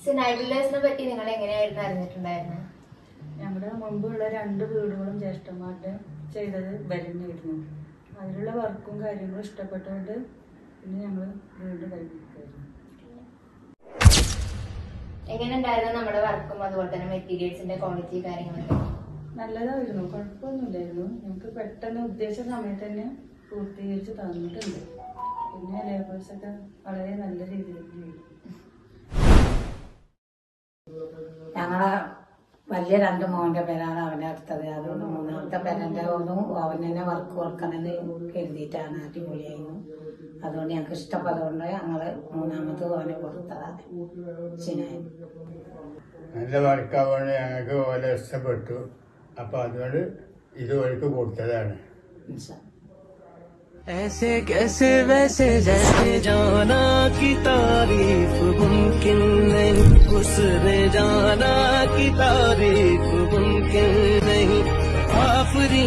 Sinai ബിൽഡേഴ്സിനെ പറ്റി നിങ്ങൾ എങ്ങനെയായിരുന്നു അറിഞ്ഞിട്ടുണ്ടായിരുന്നത്? ഞങ്ങളുടെ മുമ്പുള്ള 2 വീടുകളും ജ്യേഷ്ഠന്മാരുടെ ചെയ്തത് വരുന്നായിരുന്നു. അതിലുള്ള വർക്കും കാര്യങ്ങളും ഇഷ്ടപ്പെട്ടുകൊണ്ട് പിന്നെ ഞങ്ങൾ വീട് കഴിപ്പിക്കുകയായിരുന്നു. എങ്ങനെ ഉണ്ടായിരുന്നു നമ്മുടെ വർക്കും അതുപോലെ തന്നെ മെറ്റീരിയൽസിന്റെ ക്വാളിറ്റി കാര്യങ്ങളൊക്കെ? നല്ലതായിരുന്നു, കുഴപ്പമൊന്നുമില്ലായിരുന്നു. ഞങ്ങൾക്ക് പെട്ടെന്ന് ഉദ്ദേശിച്ച സമയത്ത് തന്നെ പൂർത്തീകരിച്ച് തന്നിട്ടുണ്ട്. പിന്നെ ലേബേഴ്സൊക്കെ വളരെ നല്ല രീതിയിൽ ചെയ്തു. ഞങ്ങളെ വലിയ 2 മോന്റെ പേരാണ് അവനെ എടുത്തത്. അതുകൊണ്ട് 3ാമത്തെ പേരന്റെ ഒന്നും അവൻ തന്നെ വർക്ക് കൊടുക്കണമെന്ന് കരുതിയിട്ടാണ്. അടിപൊളിയായിരുന്നു. അതുകൊണ്ട് ഞങ്ങൾക്ക് ഇഷ്ടപ്പെട്ടതുകൊണ്ട് ഞങ്ങള് 3ാമത് അവനെ കൊടുത്തതാണ്. സിനായ് നല്ല വർക്കാവുകൊണ്ട് ഞങ്ങൾക്ക് ഓലെ ഇഷ്ടപ്പെട്ടു. അപ്പൊ അതുകൊണ്ട് ഇത് ഓർക്ക് കൊടുത്തതാണ്. ऐसे कैसे वैसे जैसे जाना की तारीफ मुमकिन नहीं, उसने जाना की तारीफ मुमकिन नहीं। आफरी